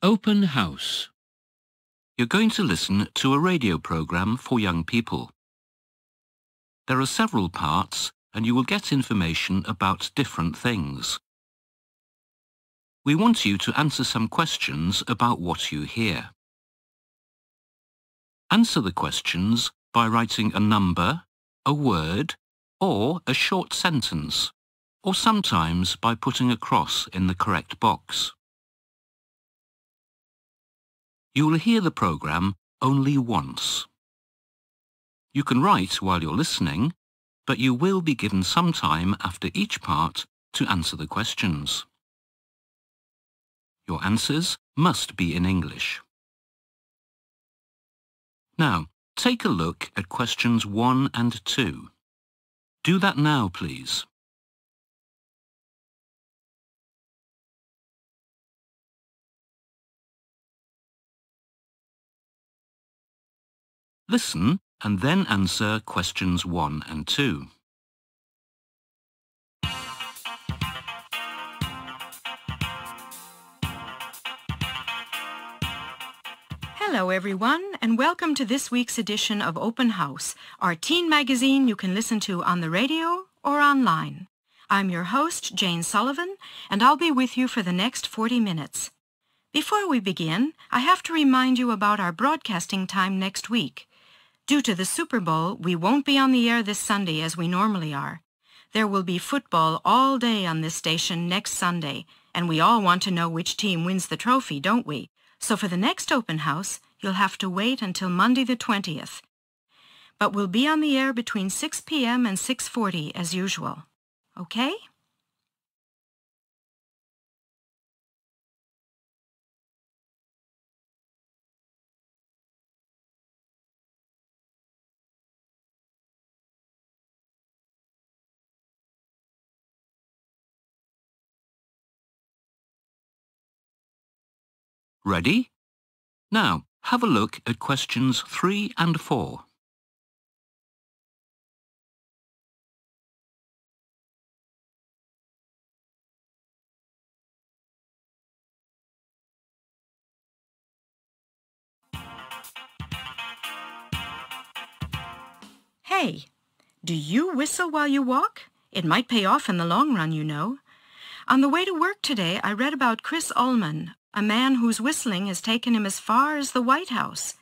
Open house. You're going to listen to a radio program for young people. There are several parts and you will get information about different things. We want you to answer some questions about what you hear. Answer the questions by writing a number, a word, or a short sentence, or sometimes by putting a cross in the correct box. You will hear the program only once. You can write while you're listening, but you will be given some time after each part to answer the questions. Your answers must be in English. Now, take a look at questions 1 and 2. Do that now, please. Listen and then answer questions 1 and 2. Hello everyone, and welcome to this week's edition of Open House, our teen magazine you can listen to on the radio or online. I'm your host, Jane Sullivan, and I'll be with you for the next 40 minutes. Before we begin, I have to remind you about our broadcasting time next week. Due to the Super Bowl, we won't be on the air this Sunday as we normally are. There will be football all day on this station next Sunday, and we all want to know which team wins the trophy, don't we? So for the next open house, you'll have to wait until Monday the 20th. But we'll be on the air between 6 p.m. and 6:40 as usual. Okay? Ready? Now, have a look at questions 3 and 4. Hey, do you whistle while you walk? It might pay off in the long run, you know. On the way to work today, I read about Chris Ullman, a man whose whistling has taken him as far as the White House.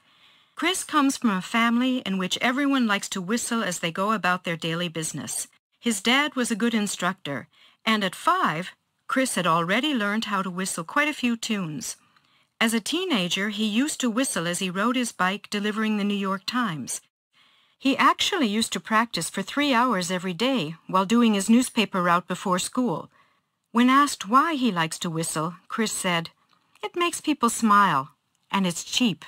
Chris comes from a family in which everyone likes to whistle as they go about their daily business. His dad was a good instructor, and at 5, Chris had already learned how to whistle quite a few tunes. As a teenager, he used to whistle as he rode his bike delivering the New York Times. He actually used to practice for 3 hours every day while doing his newspaper route before school. When asked why he likes to whistle, Chris said, "It makes people smile, and it's cheap."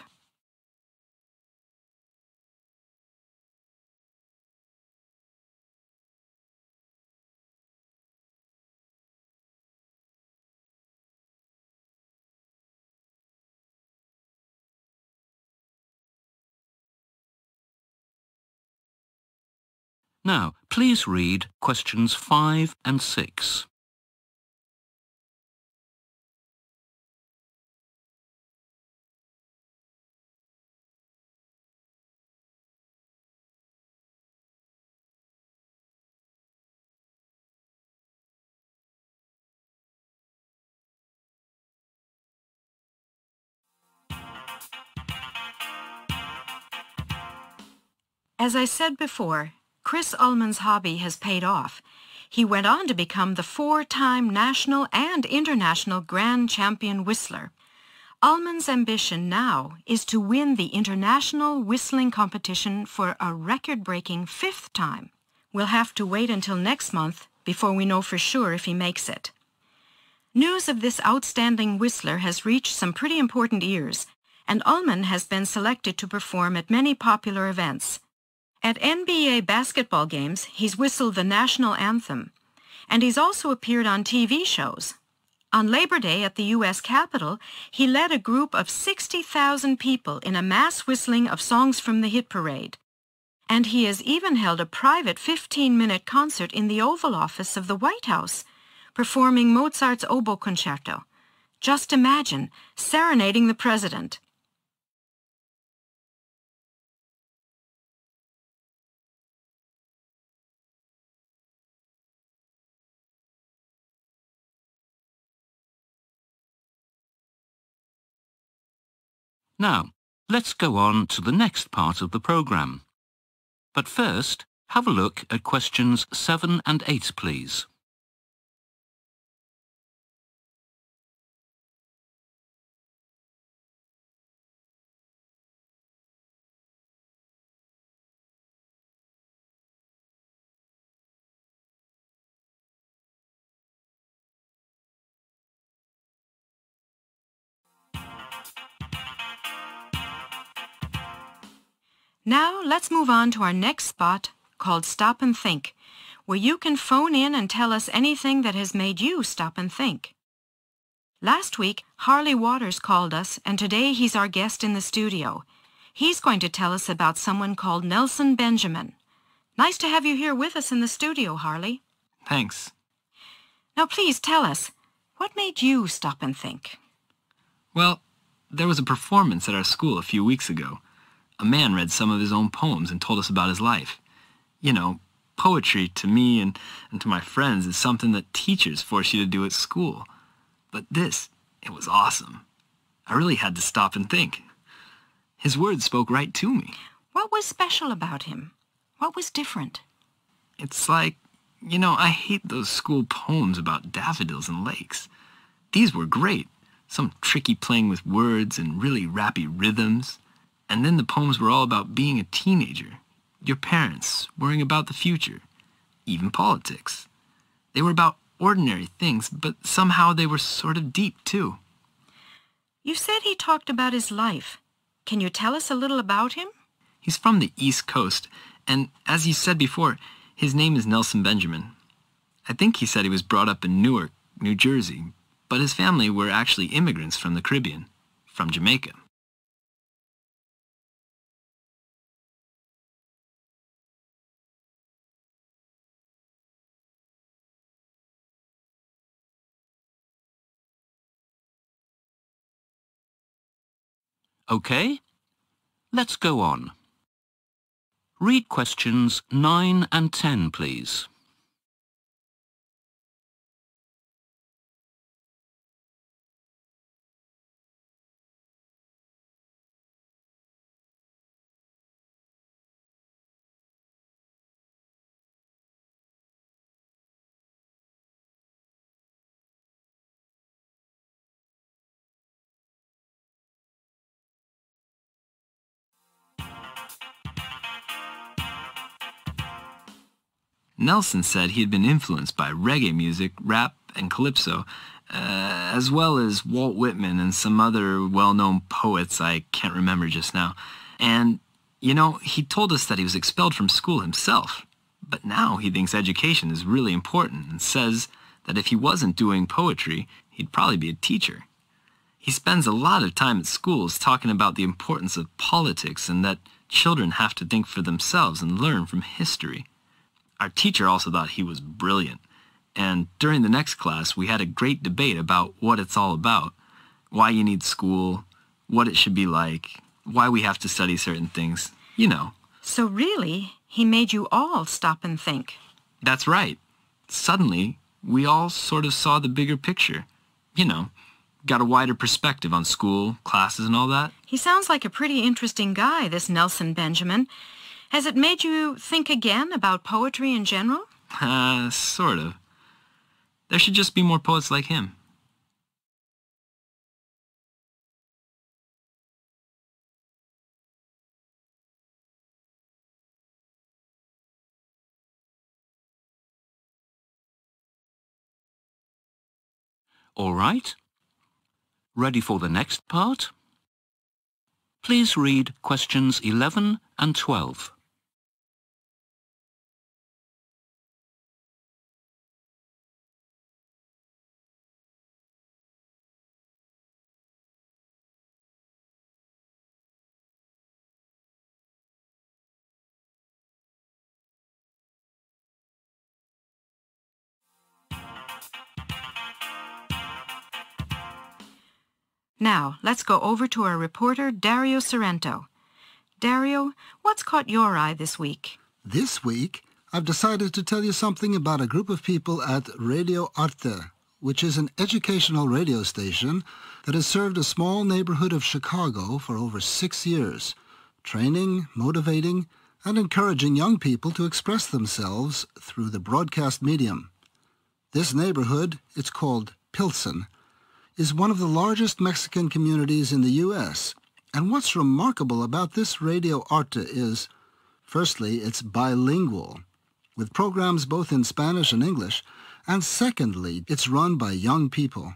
Now, please read questions 5 and 6. As I said before, Chris Ullman's hobby has paid off. He went on to become the 4-time national and international grand champion whistler. Ullman's ambition now is to win the international whistling competition for a record-breaking 5th time. We'll have to wait until next month before we know for sure if he makes it. News of this outstanding whistler has reached some pretty important ears, and Ullman has been selected to perform at many popular events. At NBA basketball games, he's whistled the national anthem, and he's also appeared on TV shows. On Labor Day at the U.S. Capitol, he led a group of 60,000 people in a mass whistling of songs from the hit parade. And he has even held a private 15-minute concert in the Oval Office of the White House, performing Mozart's oboe concerto. Just imagine, serenading the president. Now, let's go on to the next part of the programme. But first, have a look at questions 7 and 8, please. Now let's move on to our next spot called Stop and Think, where you can phone in and tell us anything that has made you stop and think. Last week, Harley Waters called us, and today he's our guest in the studio. He's going to tell us about someone called Nelson Benjamin. Nice to have you here with us in the studio, Harley. Thanks. Now please tell us, what made you stop and think? Well, there was a performance at our school a few weeks ago. A man read some of his own poems and told us about his life. You know, poetry to me and to my friends is something that teachers force you to do at school. But this, it was awesome. I really had to stop and think. His words spoke right to me. What was special about him? What was different? It's like, I hate those school poems about daffodils and lakes. These were great. Some tricky playing with words and really rappy rhythms. And then the poems were all about being a teenager, your parents, worrying about the future, even politics. They were about ordinary things, but somehow they were sort of deep, too. You said he talked about his life. Can you tell us a little about him? He's from the East Coast, and as you said before, his name is Nelson Benjamin. I think he said he was brought up in Newark, New Jersey, but his family were actually immigrants from the Caribbean, from Jamaica. OK? Let's go on. Read questions 9 and 10, please. Nelson said he had been influenced by reggae music, rap, and calypso, as well as Walt Whitman and some other well-known poets I can't remember just now. And, he told us that he was expelled from school himself. But now he thinks education is really important and says that if he wasn't doing poetry, he'd probably be a teacher. He spends a lot of time at schools talking about the importance of politics and that children have to think for themselves and learn from history. Our teacher also thought he was brilliant, and during the next class we had a great debate about what it's all about, why you need school, what it should be like, why we have to study certain things, So really, he made you all stop and think. That's right. Suddenly, we all sort of saw the bigger picture. Got a wider perspective on school, classes, and all that. He sounds like a pretty interesting guy, this Nelson Benjamin. Has it made you think again about poetry in general? Sort of. There should just be more poets like him. All right. Ready for the next part? Please read questions 11 and 12. Now, let's go over to our reporter, Dario Sorrento. Dario, what's caught your eye this week? This week, I've decided to tell you something about a group of people at Radio Arte, which is an educational radio station that has served a small neighborhood of Chicago for over 6 years, training, motivating, and encouraging young people to express themselves through the broadcast medium. This neighborhood, it's called Pilsen, is one of the largest Mexican communities in the U.S., and what's remarkable about this Radio Arte is, firstly, it's bilingual, with programs both in Spanish and English, and secondly, it's run by young people.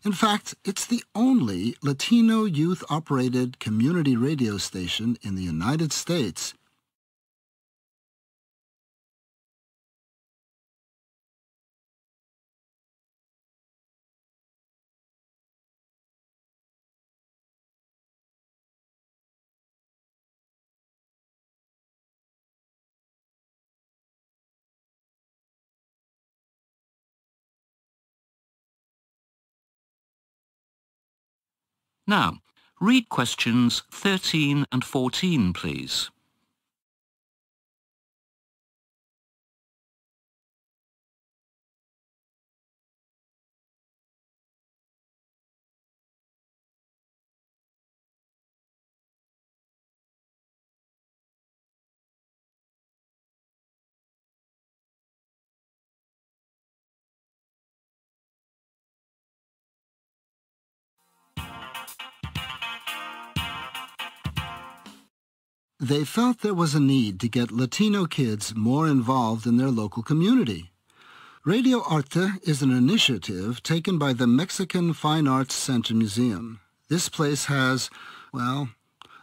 In fact, it's the only Latino youth-operated community radio station in the United States. Now, read questions 13 and 14, please. They felt there was a need to get Latino kids more involved in their local community. Radio Arte is an initiative taken by the Mexican Fine Arts Center Museum. This place has, well,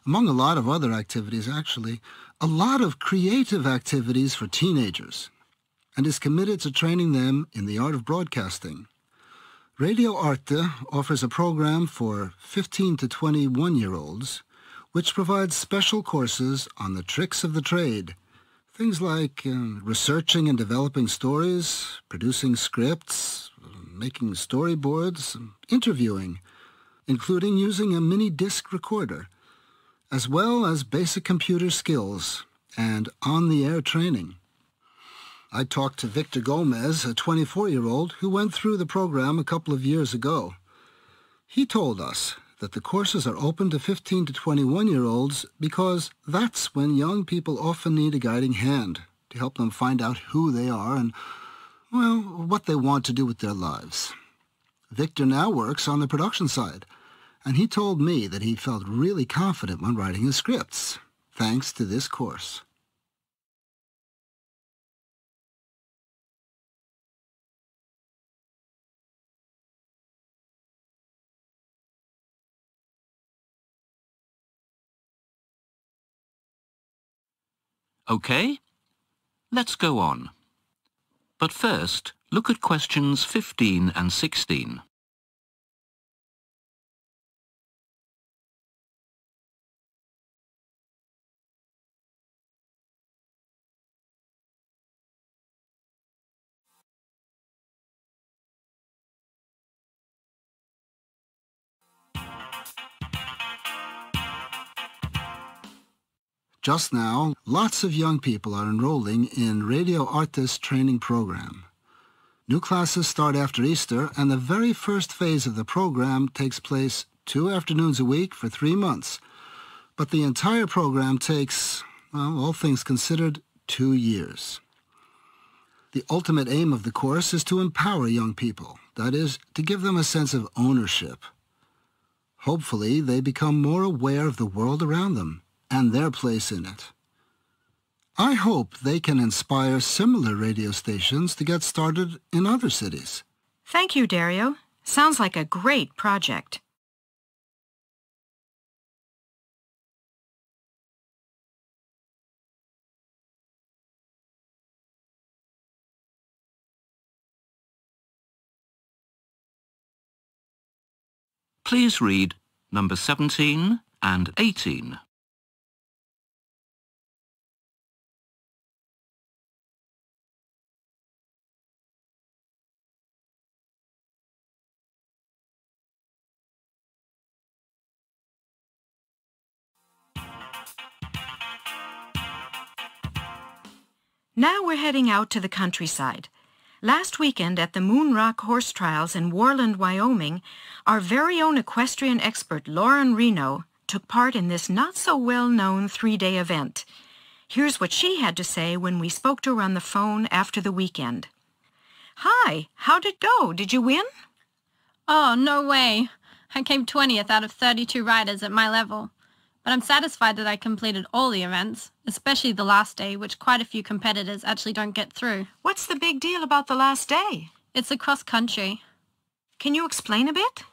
among a lot of other activities actually, a lot of creative activities for teenagers, and is committed to training them in the art of broadcasting. Radio Arte offers a program for 15 to 21-year-olds, which provides special courses on the tricks of the trade. Things like researching and developing stories, producing scripts, making storyboards, interviewing, including using a mini disc recorder, as well as basic computer skills and on-the-air training. I talked to Victor Gomez, a 24-year-old who went through the program a couple of years ago. He told us that the courses are open to 15 to 21-year-olds because that's when young people often need a guiding hand to help them find out who they are and, well, what they want to do with their lives. Victor now works on the production side, and he told me that he felt really confident when writing his scripts, thanks to this course. OK? Let's go on. But first, look at questions 15 and 16. Just now, lots of young people are enrolling in Radio Arte's training program. New classes start after Easter, and the very first phase of the program takes place 2 afternoons a week for 3 months. But the entire program takes, well, all things considered, 2 years. The ultimate aim of the course is to empower young people, that is, to give them a sense of ownership. Hopefully, they become more aware of the world around them and their place in it. I hope they can inspire similar radio stations to get started in other cities. Thank you, Dario. Sounds like a great project. Please read number 17 and 18. Now we're heading out to the countryside. Last weekend at the Moon Rock Horse Trials in Worland, Wyoming, our very own equestrian expert Lauren Reno took part in this not-so-well-known 3-day event. Here's what she had to say when we spoke to her on the phone after the weekend. Hi, how'd it go? Did you win? Oh, no way. I came 20th out of 32 riders at my level. But I'm satisfied that I completed all the events, especially the last day, which quite a few competitors actually don't get through. What's the big deal about the last day? It's a cross-country. Can you explain a bit?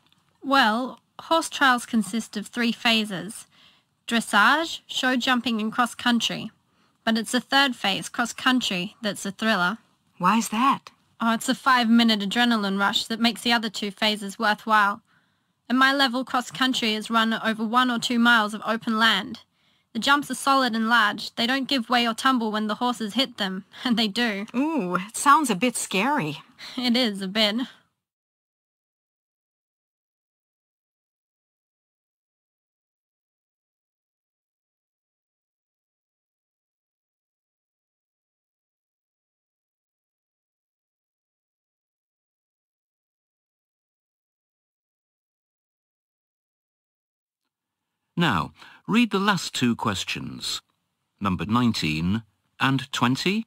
Well, horse trials consist of 3 phases. Dressage, show jumping and cross-country. But it's the third phase, cross-country, that's a thriller. Why's that? Oh, it's a 5-minute adrenaline rush that makes the other 2 phases worthwhile. At my level, cross-country is run over 1 or 2 miles of open land. The jumps are solid and large. They don't give way or tumble when the horses hit them, and they do. Ooh, it sounds a bit scary. It is, a bit. Now, read the last 2 questions, number 19 and 20.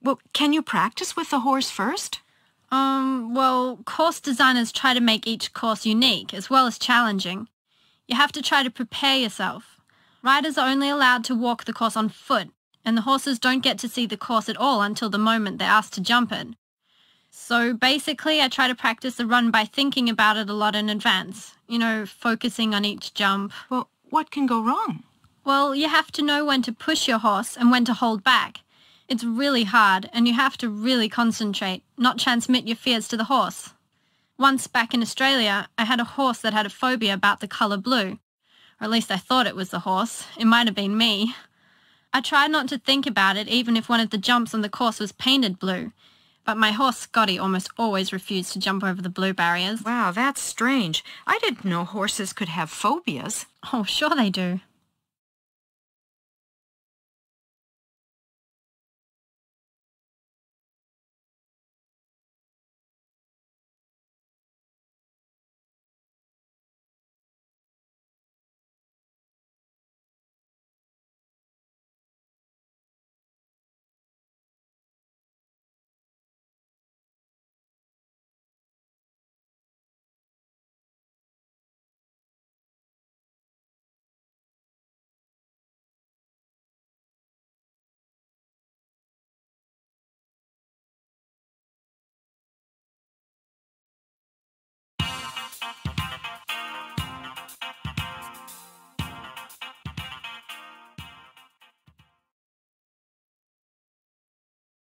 Well, can you practice with the horse first? Well, course designers try to make each course unique as well as challenging. You have to try to prepare yourself. Riders are only allowed to walk the course on foot, and the horses don't get to see the course at all until the moment they're asked to jump it. So basically, I try to practice the run by thinking about it a lot in advance, focusing on each jump. Well, what can go wrong? Well, you have to know when to push your horse and when to hold back. It's really hard, and you have to really concentrate, not transmit your fears to the horse. Once back in Australia, I had a horse that had a phobia about the colour blue. Or at least I thought it was the horse. It might have been me. I tried not to think about it even if one of the jumps on the course was painted blue. But my horse Scotty almost always refused to jump over the blue barriers. Wow, that's strange. I didn't know horses could have phobias. Oh, sure they do.